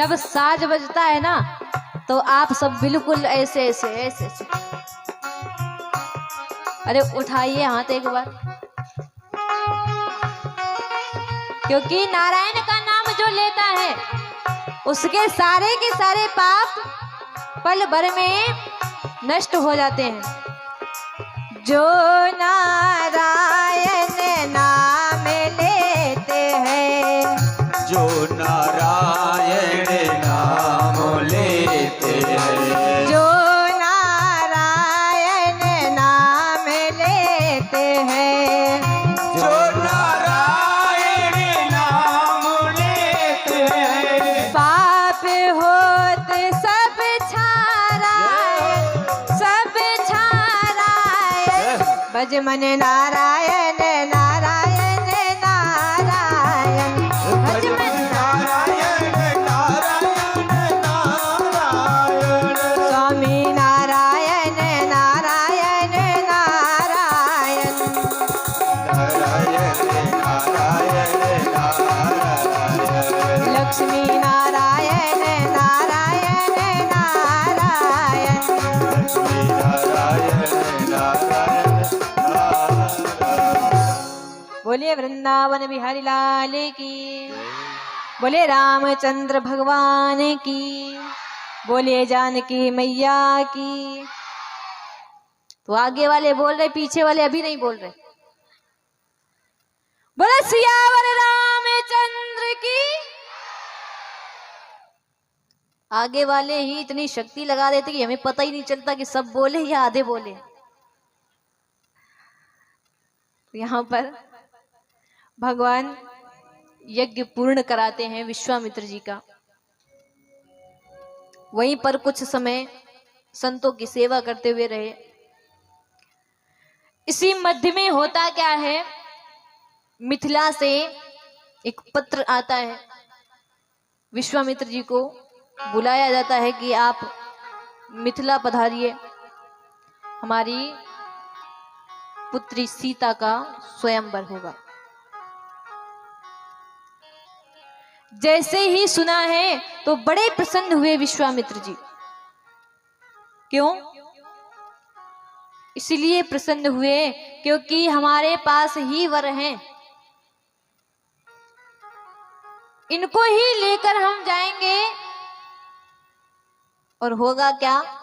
जब साज बजता है ना तो आप सब बिल्कुल ऐसे ऐसे ऐसे ऐसे, अरे उठाइए हाथ एक बार, क्योंकि नारायण का नाम जो लेता है उसके सारे के सारे पाप पल भर में नष्ट हो जाते हैं। जो नारायण नाम लेते हैं, जो नारायण नाम लेते हैं, जो नारायण नाम लेते हैं, जो नारायण नाम लेते हैं, पाप होत सब छाराए, सब छाराए, भज मन नारायण नारायण नारायण, भज मन नारायण नारायण नारायण, स्वामी नारायण नारायण नारायण, नारायण नारायण नारायण, लक्ष्मी नारायण नारायण नारायण, लक्ष्मी नारायण नारायण नारायण। बोलिए वृंदावन बिहारी लाल की, बोले रामचंद्र भगवान की, बोलिए जानकी मैया की। तो आगे वाले बोल रहे, पीछे वाले अभी नहीं बोल रहे। बोले सियावर रामचंद्र की। आगे वाले ही इतनी शक्ति लगा देते कि हमें पता ही नहीं चलता कि सब बोले या आधे बोले। यहाँ पर भगवान यज्ञ पूर्ण कराते हैं विश्वामित्र जी का। वहीं पर कुछ समय संतों की सेवा करते हुए रहे। इसी मध्य में होता क्या है, मिथिला से एक पत्र आता है। विश्वामित्र जी को बुलाया जाता है कि आप मिथिला पधारिए, हमारी पुत्री सीता का स्वयंवर होगा। जैसे ही सुना है तो बड़े प्रसन्न हुए विश्वामित्र जी। क्यों? इसलिए प्रसन्न हुए क्योंकि हमारे पास ही वर हैं, इनको ही लेकर हम जाएंगे और होगा क्या।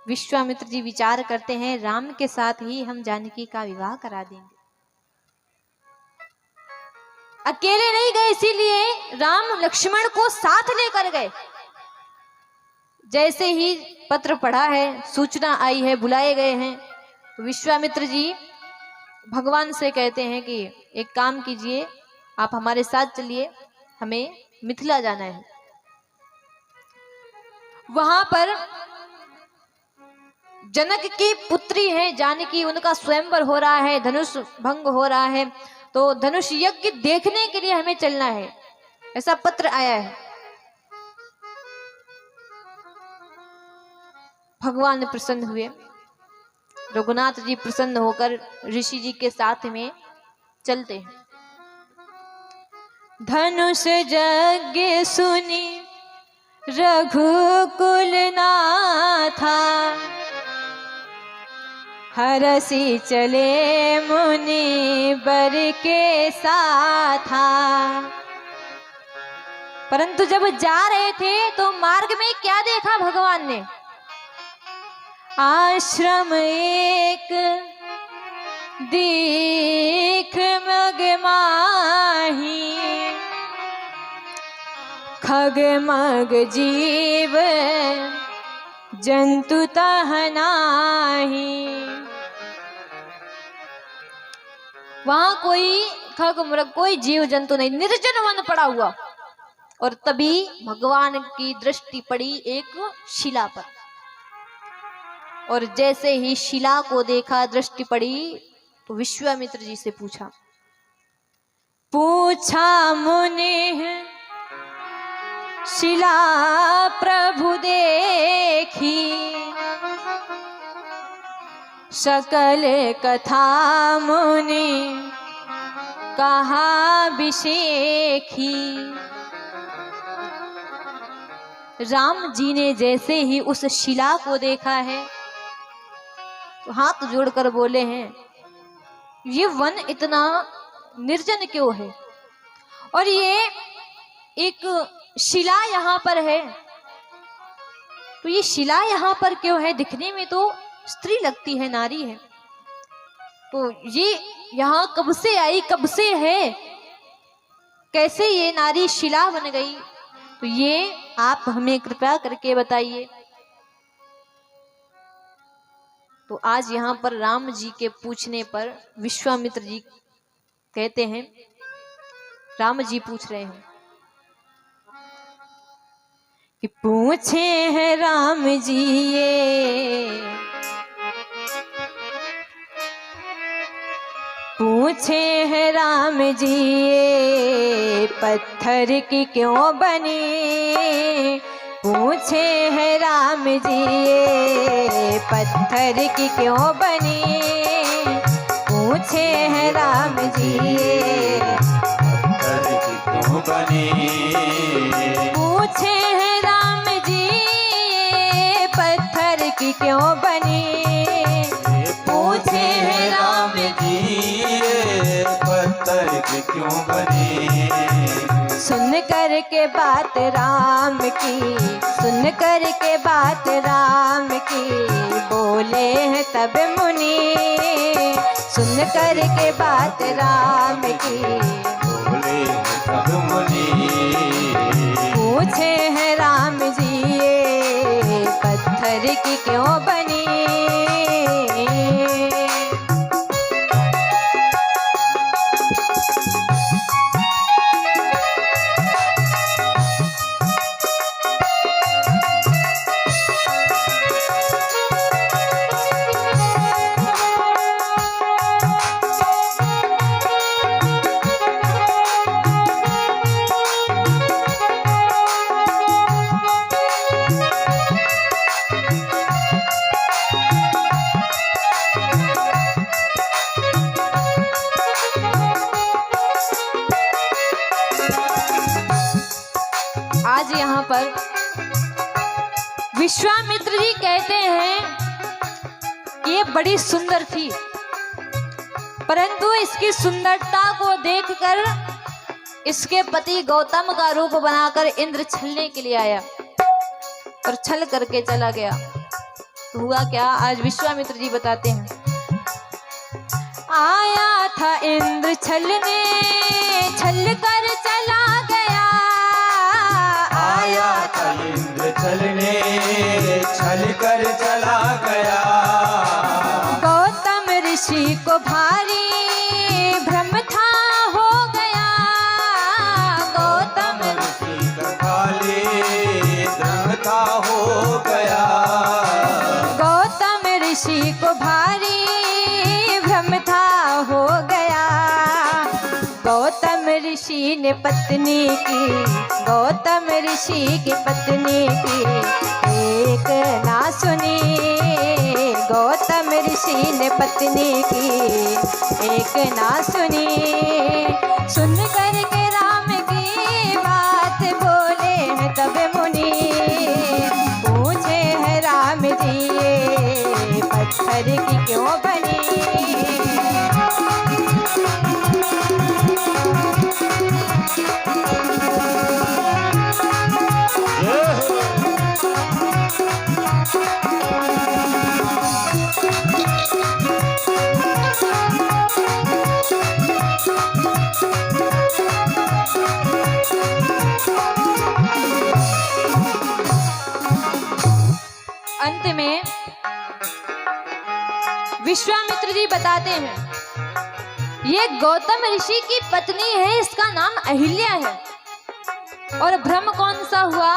विश्वामित्र जी विचार करते हैं, राम के साथ ही हम जानकी का विवाह करा देंगे। अकेले नहीं गए, इसीलिए राम लक्ष्मण को साथ लेकर गए। जैसे ही पत्र पढ़ा है, सूचना आई है, बुलाए गए हैं, तो विश्वामित्र जी भगवान से कहते हैं कि एक काम कीजिए, आप हमारे साथ चलिए, हमें मिथिला जाना है। वहां पर जनक की पुत्री है जानकी, उनका स्वयंवर हो रहा है, धनुष भंग हो रहा है, तो धनुष यज्ञ देखने के लिए हमें चलना है, ऐसा पत्र आया है। भगवान प्रसन्न हुए। रघुनाथ जी प्रसन्न होकर ऋषि जी के साथ में चलते हैं। धनुष यज्ञ सुनी रघुकुल नाथा, हरसी चले मुनि बर के साथा। परंतु जब जा रहे थे तो मार्ग में क्या देखा भगवान ने? आश्रम एक दीख मग माही, खग मग जीव जंतु तह नाही। वहां कोई खग मृग, कोई जीव जंतु नहीं, निर्जन वन पड़ा हुआ। और तभी भगवान की दृष्टि पड़ी एक शिला पर, और जैसे ही शिला को देखा, दृष्टि पड़ी, तो विश्वामित्र जी से पूछा मुनि शिला प्रभु देखी, सकल कथा मुनि कहा विशेखी। राम जी ने जैसे ही उस शिला को देखा है तो हाथ जोड़कर बोले हैं, ये वन इतना निर्जन क्यों है और ये एक शिला यहाँ पर है, तो ये शिला यहाँ पर क्यों है? दिखने में तो स्त्री लगती है, नारी है, तो ये यहाँ कब से आई, कब से है, कैसे ये नारी शिला बन गई? तो ये आप हमें कृपया करके बताइए। तो आज यहाँ पर राम जी के पूछने पर विश्वामित्र जी कहते हैं, राम जी पूछ रहे हैं कि पूछे हैं राम जी ये, पूछे हैं राम जी ये पत्थर की क्यों बनी, पूछे हैं राम जी ये पत्थर की क्यों बनी, पूछे हैं राम जी ये पत्थर की क्यों बनी, पूछे हैं राम जी ये पत्थर की क्यों बनी, पूछे हैं राम जी ये पत्थर की क्यों बनी। सुन कर के बात राम की, सुन कर के बात राम की, बोले हैं तब मुनि, सुन कर के बात राम की, बोले सब मुनि, पूछे हैं राम जी ये पत्थर की क्यों बनी। आज यहाँ पर विश्वामित्र जी कहते हैं कि ये बड़ी सुंदर थी, परंतु इसकी सुंदरता को देखकर इसके पति गौतम का रूप बनाकर इंद्र छलने के लिए आया और छल करके चला गया। तो हुआ क्या, आज विश्वामित्र जी बताते हैं, आया था इंद्र छलने, छल कर चला गया, आया था इंद्र छलने, छल कर चला गया, गौतम ऋषि को भारी भ्रम था हो गया, गौतम ऋषि का खाली भ्रम था हो गया, गौतम ऋषि को भारी भ्रम था हो गया, गौतम ऋषि ने पत्नी की, गौतम ऋषि की पत्नी की एक ना सुनी, गौतम ऋषि ने पत्नी की एक ना सुनी, सुन कर के राम की बात बोले हैं तब मुनि, पूछे हैं राम जी ये पत्थर की क्यों बनी। अंत में विश्वामित्र जी बताते हैं, ये गौतम ऋषि की पत्नी है, इसका नाम अहिल्या है, और भ्रम कौन सा हुआ,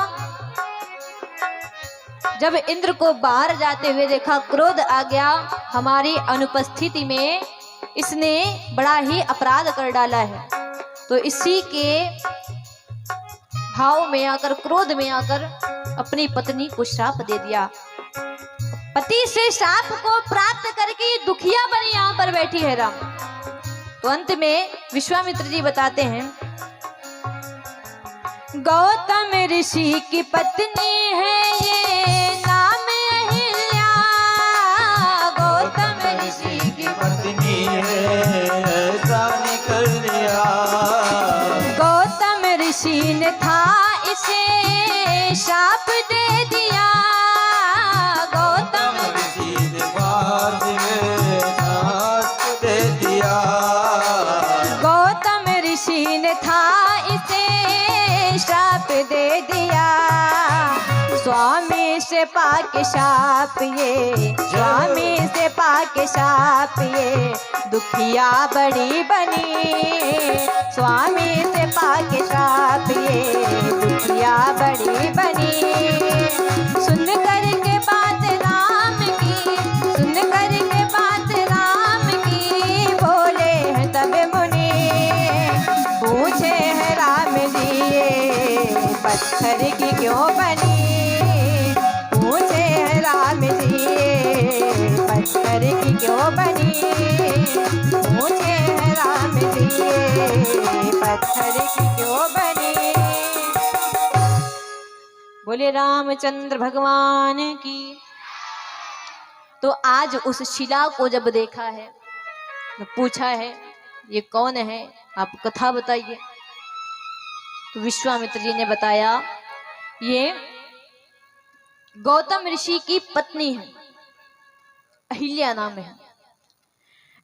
जब इंद्र को बाहर जाते हुए देखा, क्रोध आ गया, हमारी अनुपस्थिति में इसने बड़ा ही अपराध कर डाला है, तो इसी के भाव में आकर, क्रोध में आकर अपनी पत्नी को श्राप दे दिया। पति से श्राप को प्राप्त करके ये दुखिया बनी यहाँ पर बैठी है राम। तो अंत में विश्वामित्र जी बताते हैं गौतम ऋषि की पत्नी है ये नाम अहिल्या। गौतम ऋषि की पत्नी है ऐसा निकल लिया। गौतम ऋषि ने था इसे शाप दे दिया। गौतम ऋषि ने बाद में शाप दे दिया। गौतम ऋषि ने था इसे श्राप दे दिया। स्वामी से पाके शाप ये, स्वामी से पाके शाप ये, दुखिया बड़ी बनी। स्वामी से पाके शाप ये, दुखिया बड़ी बनी। सुन कर के बात राम की, सुन कर के बात राम की, बोले हैं तब मुनि। पूछे है राम जी ये पत्थर की क्यों बनी। पूछे है राम जी ये पत्थर की क्यों बनी। पूछे है राम जी ये पत्थर की क्यों बनी। बोले रामचंद्र भगवान की। तो आज उस शिला को जब देखा है तो पूछा है ये कौन है, आप कथा बताइए। तो विश्वामित्र जी ने बताया ये गौतम ऋषि की पत्नी है, अहिल्या नाम है।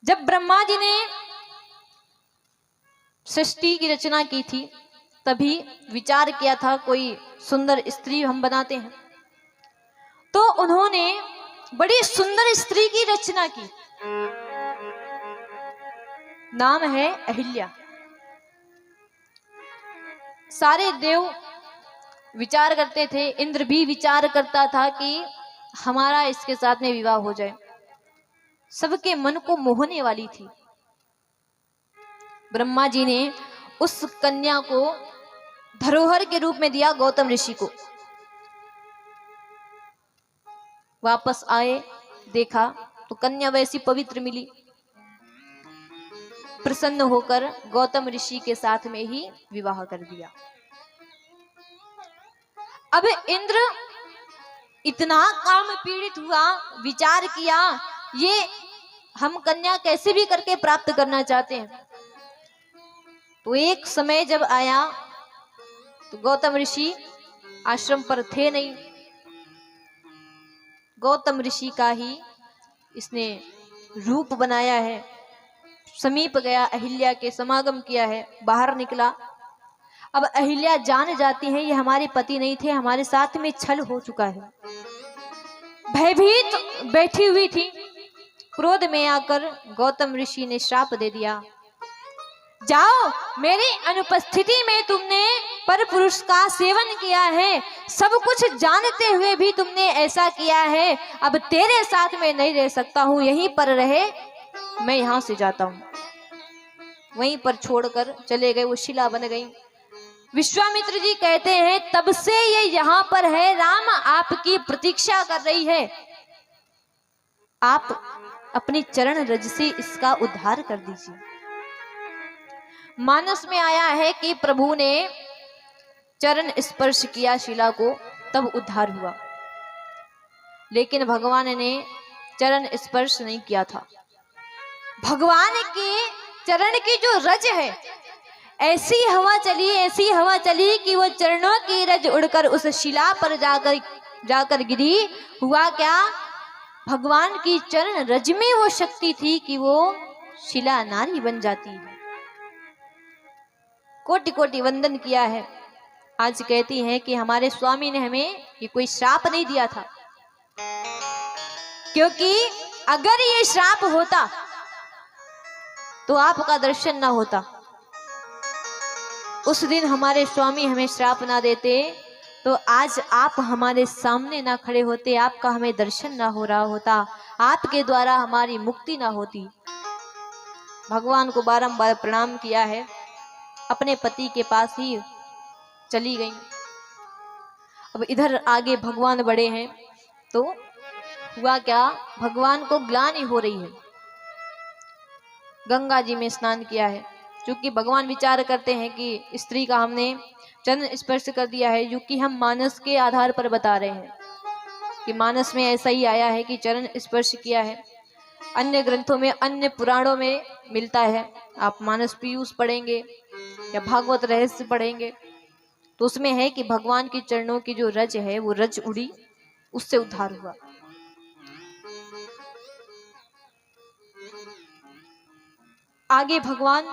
जब ब्रह्मा जी ने सृष्टि की रचना की थी तभी विचार किया था कोई सुंदर स्त्री हम बनाते हैं, तो उन्होंने बड़ी सुंदर स्त्री की रचना की, नाम है अहिल्या। सारे देव विचार करते थे, इंद्र भी विचार करता था कि हमारा इसके साथ में विवाह हो जाए। सबके मन को मोहने वाली थी। ब्रह्मा जी ने उस कन्या को धरोहर के रूप में दिया गौतम ऋषि को। वापस आए, देखा तो कन्या वैसी पवित्र मिली। प्रसन्न होकर गौतम ऋषि के साथ में ही विवाह कर दिया। अब इंद्र इतना काम पीड़ित हुआ, विचार किया ये हम कन्या कैसे भी करके प्राप्त करना चाहते हैं। तो एक समय जब आया तो गौतम ऋषि आश्रम पर थे नहीं। गौतम ऋषि का ही इसने रूप बनाया है, समीप गया, अहिल्या के समागम किया है, बाहर निकला। अब अहिल्या जान जाती है ये हमारे पति नहीं थे, हमारे साथ में छल हो चुका है। भयभीत बैठी हुई थी। क्रोध में आकर गौतम ऋषि ने श्राप दे दिया, जाओ, मेरी अनुपस्थिति में तुमने पर पुरुष का सेवन किया है, सब कुछ जानते हुए भी तुमने ऐसा किया है। अब तेरे साथ में नहीं रह सकता हूं, यहीं पर रहे, मैं यहां से जाता हूं। वहीं पर छोड़कर चले गए, वो शिला बन गई। विश्वामित्र जी कहते हैं तब से ये यहां पर है, राम आपकी प्रतीक्षा कर रही है, आप अपने चरण रज से इसका उद्धार कर दीजिए। मानस में आया है कि प्रभु ने चरण स्पर्श किया शिला को, तब उद्धार हुआ, लेकिन भगवान ने चरण स्पर्श नहीं किया था। भगवान के चरण की जो रज है, ऐसी हवा चली, ऐसी हवा चली कि वो चरणों की रज उड़कर उस शिला पर जाकर गिरी। हुआ क्या, भगवान की चरण रज में वो शक्ति थी कि वो शिला नारी बन जाती है। कोटि कोटि वंदन किया है। आज कहती हैं कि हमारे स्वामी ने हमें ये कोई श्राप नहीं दिया था, क्योंकि अगर ये श्राप होता तो आपका दर्शन ना होता। उस दिन हमारे स्वामी हमें श्राप ना देते तो आज आप हमारे सामने ना खड़े होते, आपका हमें दर्शन ना हो रहा होता, आपके द्वारा हमारी मुक्ति ना होती। भगवान को बारंबार प्रणाम किया है, अपने पति के पास ही चली गई। अब इधर आगे भगवान बड़े हैं, तो हुआ क्या, भगवान को ग्लानि हो रही है। गंगा जी में स्नान किया है, चूंकि भगवान विचार करते हैं कि स्त्री का हमने चरण स्पर्श कर दिया है, जो कि हम मानस के आधार पर बता रहे हैं कि मानस में ऐसा ही आया है कि चरण स्पर्श किया है। अन्य ग्रंथों में, अन्य पुराणों में मिलता है। आप मानस पीयूष पढ़ेंगे या भागवत रहस्य पढ़ेंगे तो उसमें है कि भगवान के चरणों की जो रज है वो रज उड़ी, उससे उद्धार हुआ। आगे भगवान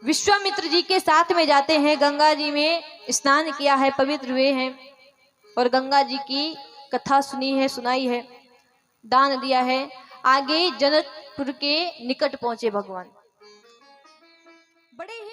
विश्वामित्र जी के साथ में जाते हैं, गंगा जी में स्नान किया है, पवित्र हुए हैं और गंगा जी की कथा सुनी है, सुनाई है, दान दिया है। आगे जनकपुर के निकट पहुंचे भगवान। बड़े ही